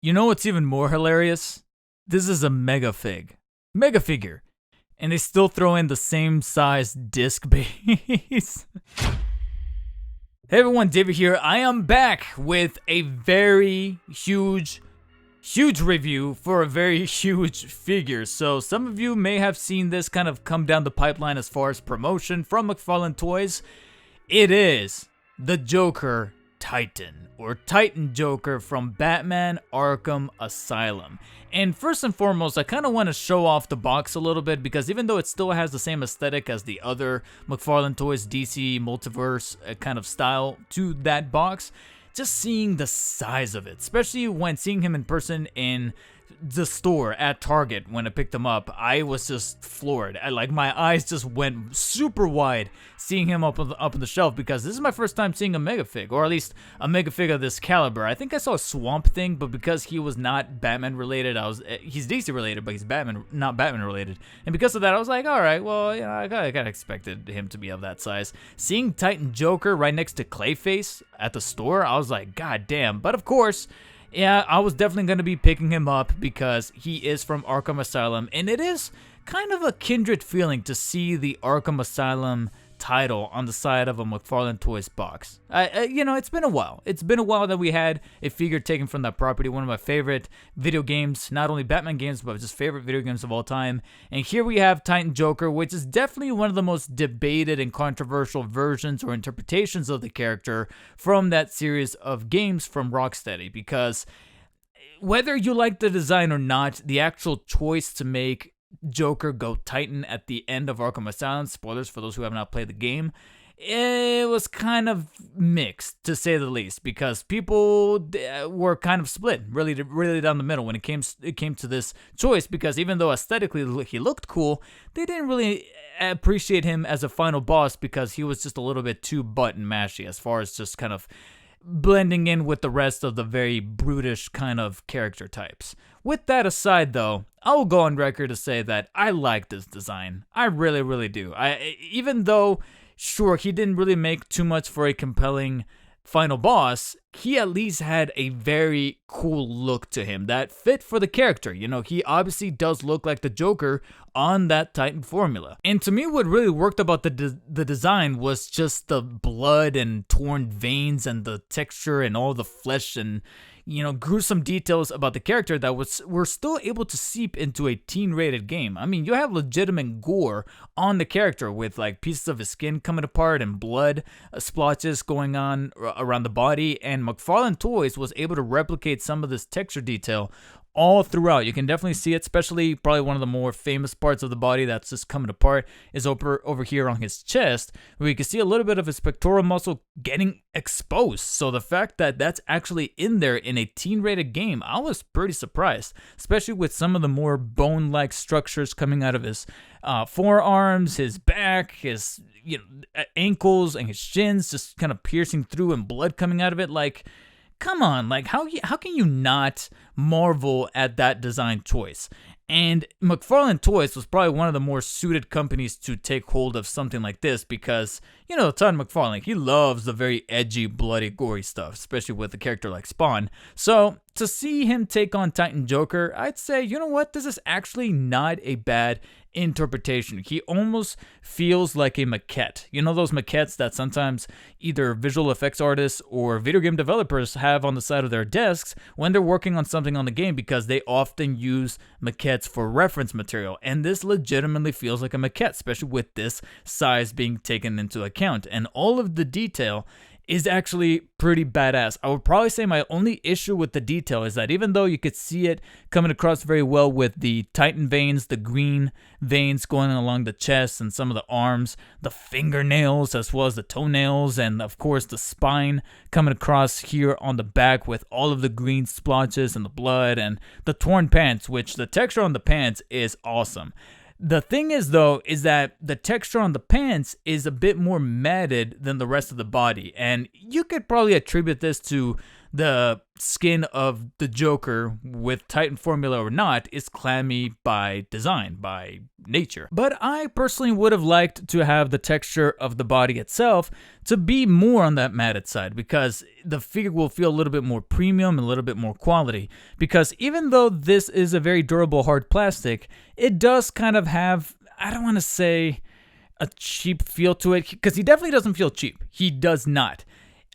You know what's even more hilarious? This is a mega figure, and they still throw in the same size disc base. Hey everyone, David here. I am back with a very huge review for a very huge figure. So some of you may have seen this kind of come down the pipeline as far as promotion from McFarlane Toys. It is the Joker Titan, or Titan Joker from Batman Arkham Asylum. And first and foremost, I kind of want to show off the box a little bit, because even though it still has the same aesthetic as the other McFarlane Toys DC Multiverse kind of style to that box, just seeing the size of it, especially when seeing him in person in the store at Target when I picked him up, I was just floored. My eyes just went super wide seeing him up on the shelf, because this is my first time seeing a mega fig, or at least a mega fig of this caliber. I think I saw a Swamp Thing, but because he was not Batman related, he's DC related, but he's not Batman related, and because of that, I was like, all right, well, you know, I kind of expected him to be of that size. Seeing Titan Joker right next to Clayface at the store, I was like, god damn. But of course, yeah, I was definitely going to be picking him up because he is from Arkham Asylum, and it is kind of a kindred feeling to see the Arkham Asylum title on the side of a McFarlane Toys box. You know, it's been a while. It's been a while that we had a figure taken from that property, one of my favorite video games, not only Batman games, but just favorite video games of all time. And here we have Titan Joker, which is definitely one of the most debated and controversial versions or interpretations of the character from that series of games from Rocksteady, because whether you like the design or not, the actual choice to make Joker go Titan at the end of Arkham Asylum, spoilers for those who have not played the game, it was kind of mixed, to say the least, because people were kind of split, really down the middle when it came to this choice, because even though aesthetically he looked cool, they didn't really appreciate him as a final boss, because he was just a little bit too button mashy as far as just kind of blending in with the rest of the very brutish kind of character types. With that aside, though, I will go on record to say that I like this design. I really do. Even though, sure, he didn't really make too much for a compelling final boss, he at least had a very cool look to him that fit for the character. You know, he obviously does look like the Joker on that Titan formula. And to me, what really worked about the design was just the blood and torn veins and the texture and all the flesh and, you know, gruesome details about the character that were still able to seep into a teen-rated game. I mean, you have legitimate gore on the character with like pieces of his skin coming apart and blood splotches going on around the body, and McFarlane Toys was able to replicate some of this texture detail all throughout. You can definitely see it, especially probably one of the more famous parts of the body that's just coming apart is over here on his chest, where you can see a little bit of his pectoral muscle getting exposed. So the fact that that's actually in there in a teen-rated game, I was pretty surprised, especially with some of the more bone-like structures coming out of his forearms, his back, his ankles, and his shins just kind of piercing through and blood coming out of it. Like, come on, like how can you not marvel at that design choice? And McFarlane Toys was probably one of the more suited companies to take hold of something like this, because, you know, Todd McFarlane, he loves the very edgy, bloody, gory stuff, especially with a character like Spawn. So to see him take on Titan Joker, I'd say, you know what, this is actually not a bad interpretation. He almost feels like a maquette. You know those maquettes that sometimes either visual effects artists or video game developers have on the side of their desks when they're working on something on the game, because they often use maquettes for reference material, and this legitimately feels like a maquette, especially with this size being taken into account, and all of the detail is actually pretty badass. I would probably say my only issue with the detail is that even though you could see it coming across very well with the Titan veins, the green veins going along the chest and some of the arms, the fingernails as well as the toenails, and of course the spine coming across here on the back with all of the green splotches and the blood and the torn pants, which the texture on the pants is awesome. The thing is, though, is that the texture on the pants is a bit more matted than the rest of the body, and you could probably attribute this to the skin of the Joker, with Titan formula or not, is clammy by design, by nature. But I personally would have liked to have the texture of the body itself to be more on that matted side, because the figure will feel a little bit more premium and a little bit more quality. Because even though this is a very durable hard plastic, it does kind of have, I don't want to say a cheap feel to it, because he definitely doesn't feel cheap. He does not.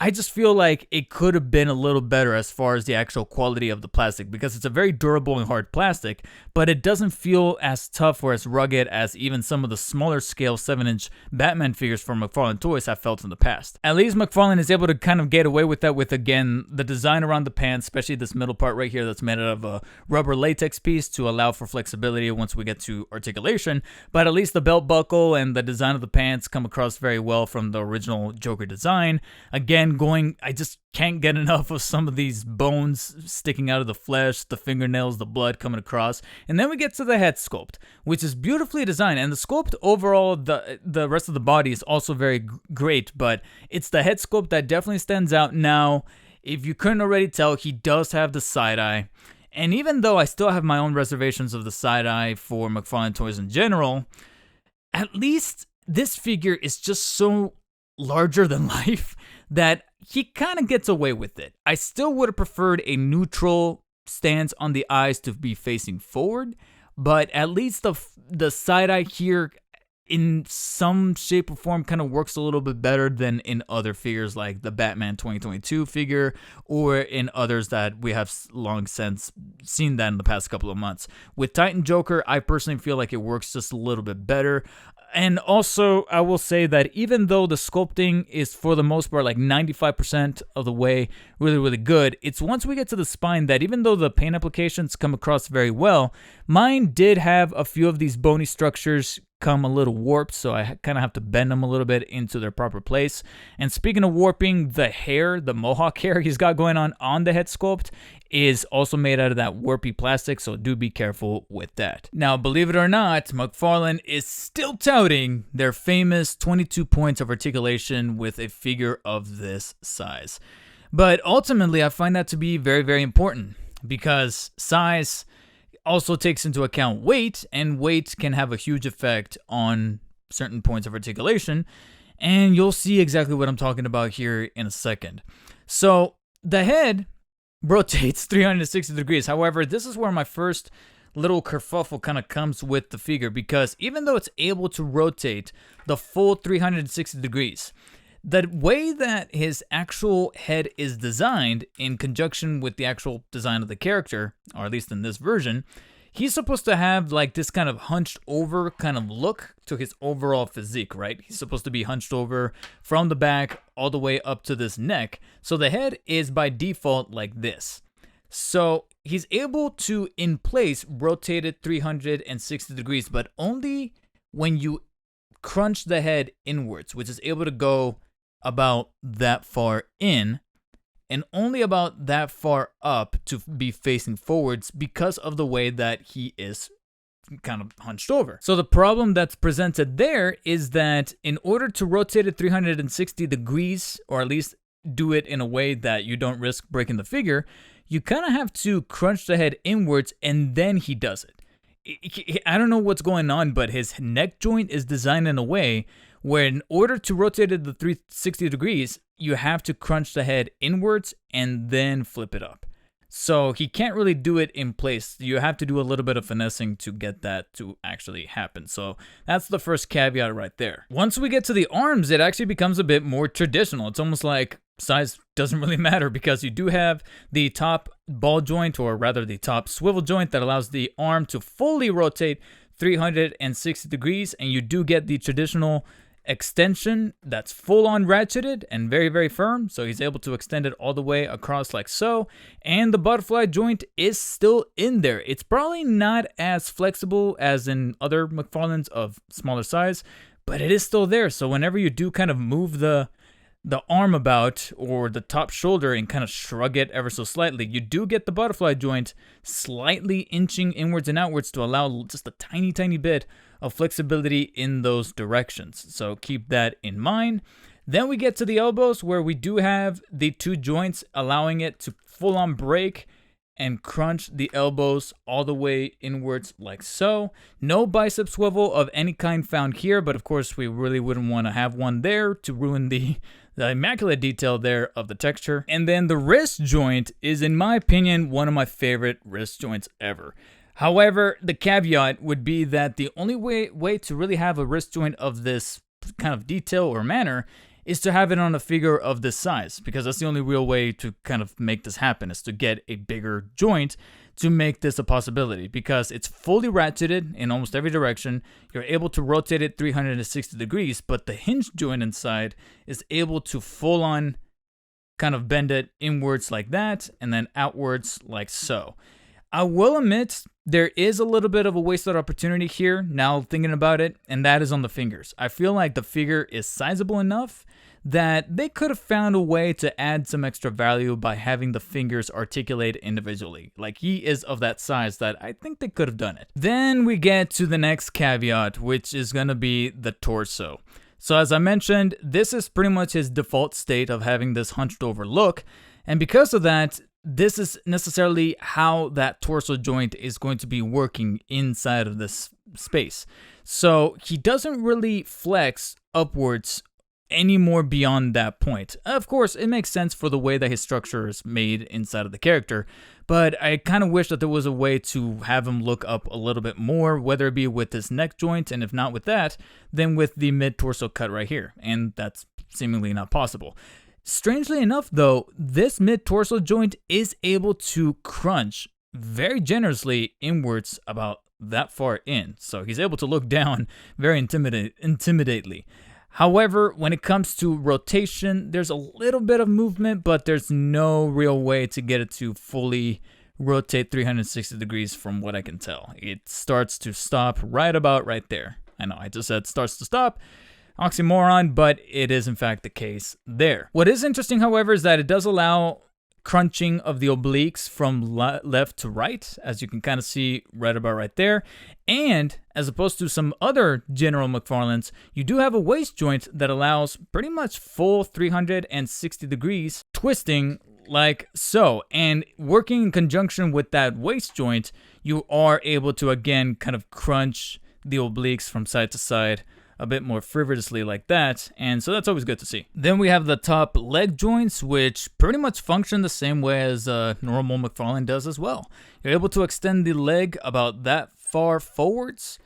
I just feel like it could have been a little better as far as the actual quality of the plastic, because it's a very durable and hard plastic, but it doesn't feel as tough or as rugged as even some of the smaller scale 7-inch Batman figures from McFarlane Toys have felt in the past. At least McFarlane is able to kind of get away with that with, again, the design around the pants, especially this middle part right here that's made out of a rubber latex piece to allow for flexibility once we get to articulation, but at least the belt buckle and the design of the pants come across very well from the original Joker design. Again, I just can't get enough of some of these bones sticking out of the flesh, the fingernails, the blood coming across. And then we get to the head sculpt, which is beautifully designed. And the sculpt overall, the rest of the body is also very great, but it's the head sculpt that definitely stands out. Now, if you couldn't already tell, he does have the side eye. And even though I still have my own reservations of the side eye for McFarlane Toys in general, at least this figure is just so larger than life that he kind of gets away with it. I still would have preferred a neutral stance on the eyes to be facing forward, but at least the side eye here in some shape or form kind of works a little bit better than in other figures like the Batman 2022 figure, or in others that we have long since seen that in the past couple of months. With Titan Joker, I personally feel like it works just a little bit better. And also, I will say that even though the sculpting is for the most part like 95% of the way really, really good, it's once we get to the spine that even though the paint applications come across very well, mine did have a few of these bony structures come a little warped, so I kind of have to bend them a little bit into their proper place. And speaking of warping, the hair, the mohawk hair he's got going on the head sculpt is also made out of that warpy plastic, so do be careful with that. Now, believe it or not, McFarlane is still touting their famous 22 points of articulation with a figure of this size. But ultimately, I find that to be very, very important, because size also takes into account weight, and weight can have a huge effect on certain points of articulation, and you'll see exactly what I'm talking about here in a second. So the head rotates 360 degrees. However, this is where my first little kerfuffle kind of comes with the figure, because even though it's able to rotate the full 360 degrees, the way that his actual head is designed in conjunction with the actual design of the character, or at least in this version, he's supposed to have like this kind of hunched over kind of look to his overall physique, right? He's supposed to be hunched over from the back all the way up to this neck. So the head is by default like this. So he's able to, in place, rotate it 360 degrees, but only when you crunch the head inwards, which is able to go about that far in, and only about that far up to be facing forwards because of the way that he is kind of hunched over. So the problem that's presented there is that in order to rotate it 360 degrees, or at least do it in a way that you don't risk breaking the figure, you kind of have to crunch the head inwards, and then he does it. I don't know what's going on, but his neck joint is designed in a way where in order to rotate it the 360 degrees, you have to crunch the head inwards and then flip it up. So he can't really do it in place. You have to do a little bit of finessing to get that to actually happen. So that's the first caveat right there. Once we get to the arms, it actually becomes a bit more traditional. It's almost like size doesn't really matter, because you do have the top ball joint, or rather the top swivel joint, that allows the arm to fully rotate 360 degrees, and you do get the traditional extension that's full on ratcheted and very, very firm. So he's able to extend it all the way across like so. And the butterfly joint is still in there. It's probably not as flexible as in other McFarlanes of smaller size, but it is still there. So whenever you do kind of move the arm about, or the top shoulder, and kind of shrug it ever so slightly, you do get the butterfly joint slightly inching inwards and outwards to allow just a tiny bit of flexibility in those directions. So keep that in mind. Then we get to the elbows, where we do have the 2 joints, allowing it to full on break and crunch the elbows all the way inwards like so. No bicep swivel of any kind found here, but of course we really wouldn't want to have one there to ruin the immaculate detail there of the texture. And then the wrist joint is, in my opinion, one of my favorite wrist joints ever. However, the caveat would be that the only way to really have a wrist joint of this kind of detail or manner is to have it on a figure of this size, because that's the only real way to kind of make this happen, is to get a bigger joint to make this a possibility, because it's fully ratcheted in almost every direction. You're able to rotate it 360 degrees, but the hinge joint inside is able to full on kind of bend it inwards like that and then outwards like so. I will admit there is a little bit of a wasted opportunity here now thinking about it, and that is on the fingers. I feel like the figure is sizable enough that they could have found a way to add some extra value by having the fingers articulate individually. Like, he is of that size that I think they could have done it. Then we get to the next caveat, which is going to be the torso. So as I mentioned, this is pretty much his default state of having this hunched over look, and because of that, this is necessarily how that torso joint is going to be working inside of this space. So he doesn't really flex upwards any more beyond that point. Of course, it makes sense for the way that his structure is made inside of the character, but I kind of wish that there was a way to have him look up a little bit more, whether it be with this neck joint, and if not with that, then with the mid-torso cut right here, and that's seemingly not possible. Strangely enough, though, this mid-torso joint is able to crunch very generously inwards about that far in, so he's able to look down very intimidately. However, when it comes to rotation, there's a little bit of movement, but there's no real way to get it to fully rotate 360 degrees from what I can tell. It starts to stop right about right there. I know, I just said starts to stop. Oxymoron, but it is in fact the case there. What is interesting, however, is that it does allow crunching of the obliques from left to right, as you can kind of see right about right there. And as opposed to some other General McFarlanes, you do have a waist joint that allows pretty much full 360 degrees twisting like so. And working in conjunction with that waist joint, you are able to again kind of crunch the obliques from side to side a bit more frivolously like that, and so that's always good to see. Then we have the top leg joints, which pretty much function the same way as normal McFarlane does as well. You're able to extend the leg about that far forwards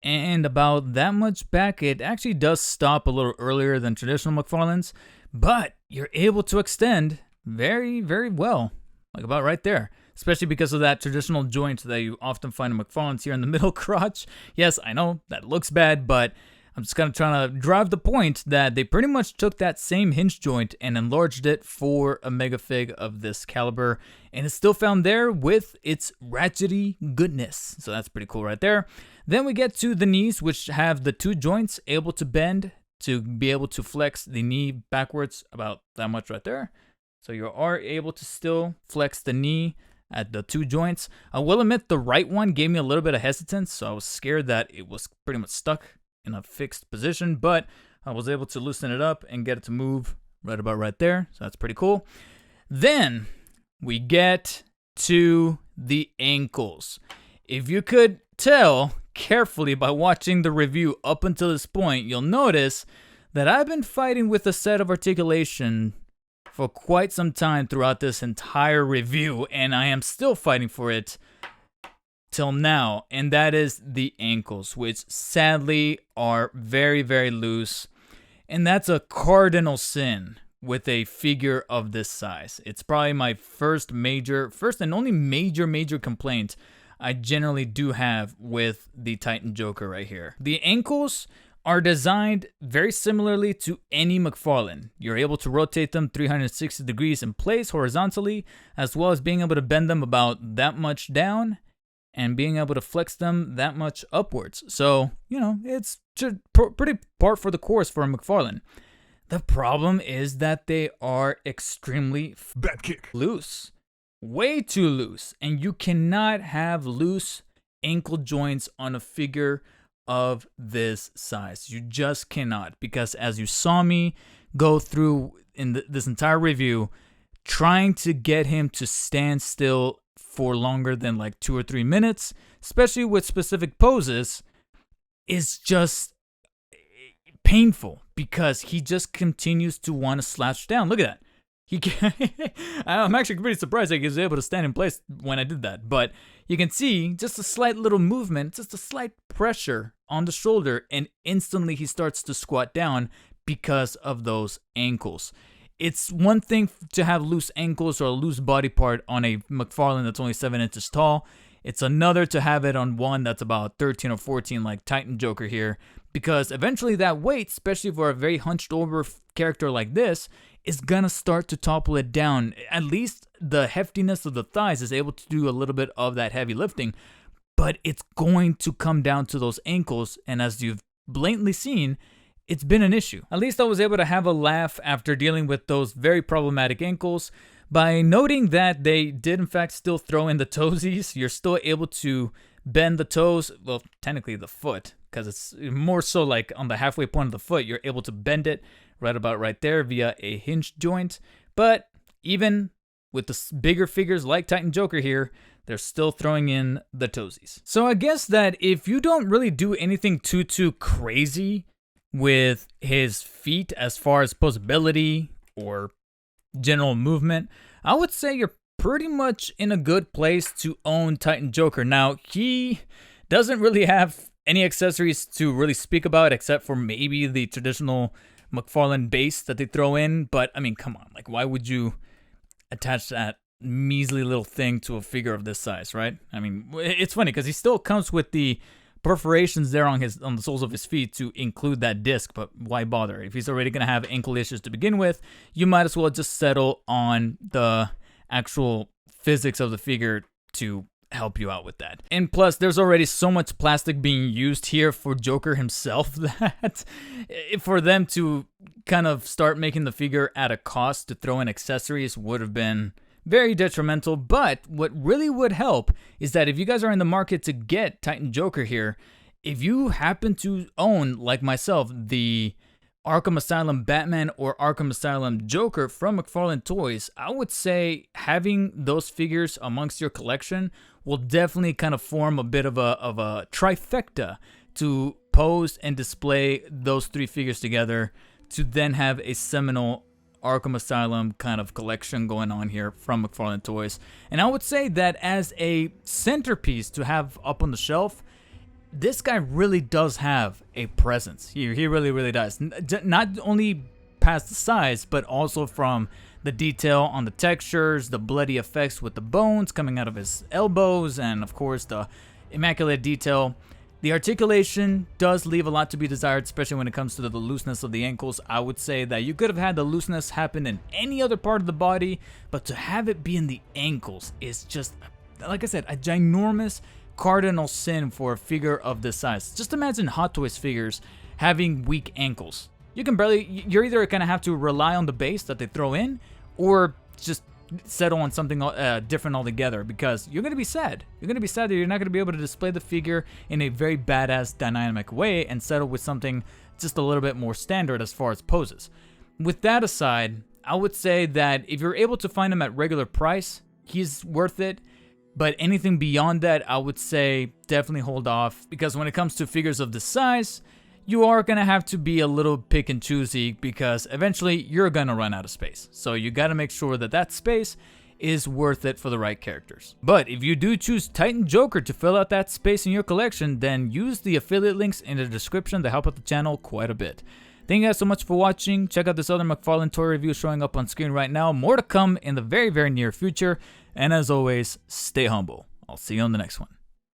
and about that much back. It actually does stop a little earlier than traditional McFarlanes, but you're able to extend very, very well, like about right there. Especially because of that traditional joint that you often find in McFarlanes here in the middle crotch. Yes, I know that looks bad, but I'm just kind of trying to drive the point that they pretty much took that same hinge joint and enlarged it for a mega fig of this caliber, and it's still found there with its ratchety goodness. So that's pretty cool right there. Then we get to the knees, which have the 2 joints able to bend to be able to flex the knee backwards about that much right there. So you are able to still flex the knee at the 2 joints. I will admit the right one gave me a little bit of hesitance, so I was scared that it was pretty much stuck in a fixed position, but I was able to loosen it up and get it to move right about right there, so that's pretty cool. Then we get to the ankles. If you could tell carefully by watching the review up until this point, you'll notice that I've been fighting with a set of articulation for quite some time throughout this entire review, and I am still fighting for it till now, and that is the ankles, which sadly are very, very loose, and that's a cardinal sin with a figure of this size. It's probably my first and only major complaint I generally do have with the Titan Joker right here. The ankles are designed very similarly to any McFarlane. You're able to rotate them 360 degrees in place horizontally, as well as being able to bend them about that much down and being able to flex them that much upwards. So, you know, it's pretty par for the course for a McFarlane. The problem is that they are extremely loose. Way too loose. And you cannot have loose ankle joints on a figure of this size. You just cannot, because as you saw me go through in this entire review trying to get him to stand still for longer than like 2 or 3 minutes, especially with specific poses, is just painful because he just continues to want to slouch down. Look at that. He can I'm actually pretty surprised that he was able to stand in place when I did that. But you can see just a slight little movement, just a slight pressure on the shoulder, and instantly he starts to squat down because of those ankles. It's one thing to have loose ankles or a loose body part on a McFarlane that's only 7 inches tall. It's another to have it on one that's about 13 or 14 like Titan Joker here, because eventually that weight, especially for a very hunched over character like this, is gonna start to topple it down. At least the heftiness of the thighs is able to do a little bit of that heavy lifting, but it's going to come down to those ankles, and as you've blatantly seen, it's been an issue. At least I was able to have a laugh after dealing with those very problematic ankles by noting that they did in fact still throw in the toesies. You're still able to bend the toes, well, technically the foot, because it's more so like on the halfway point of the foot, you're able to bend it right about right there via a hinge joint. But even with the bigger figures like Titan Joker here, they're still throwing in the toesies. So I guess that if you don't really do anything too crazy with his feet as far as posability or general movement, I would say you're pretty much in a good place to own Titan Joker. Now, he doesn't really have any accessories to really speak about except for maybe the traditional McFarlane base that they throw in, but I mean, come on, like why would you attach that measly little thing to a figure of this size, right? I mean, it's funny because he still comes with the perforations there on the soles of his feet to include that disc, but why bother? If he's already going to have ankle issues to begin with, you might as well just settle on the actual physics of the figure to help you out with that. And plus, there's already so much plastic being used here for Joker himself that for them to kind of start making the figure at a cost to throw in accessories would have been very detrimental. But what really would help is that if you guys are in the market to get Titan Joker here, if you happen to own, like myself, the Arkham Asylum Batman or Arkham Asylum Joker from McFarlane Toys, I would say having those figures amongst your collection will definitely kind of form a bit of a trifecta to pose and display those 3 figures together to then have a seminal Arkham Asylum kind of collection going on here from McFarlane Toys. And I would say that as a centerpiece to have up on the shelf, this guy really does have a presence. He really does. Not only past the size, but also from the detail on the textures, the bloody effects with the bones coming out of his elbows, and of course the immaculate detail. The articulation does leave a lot to be desired, especially when it comes to the looseness of the ankles. I would say that you could have had the looseness happen in any other part of the body, but to have it be in the ankles is just, like I said, a ginormous cardinal sin for a figure of this size. Just imagine Hot Toys figures having weak ankles. You're either gonna have to rely on the base that they throw in, or just settle on something different altogether, because you're gonna be sad. You're gonna be sad that you're not gonna be able to display the figure in a very badass, dynamic way and settle with something just a little bit more standard as far as poses. With that aside, I would say that if you're able to find him at regular price, he's worth it. But anything beyond that, I would say definitely hold off, because when it comes to figures of this size, you are going to have to be a little pick and choosy, because eventually you're going to run out of space. So you got to make sure that that space is worth it for the right characters. But if you do choose Titan Joker to fill out that space in your collection, then use the affiliate links in the description to help out the channel quite a bit. Thank you guys so much for watching. Check out this other McFarlane toy review showing up on screen right now. More to come in the very near future. And as always, stay humble. I'll see you on the next one.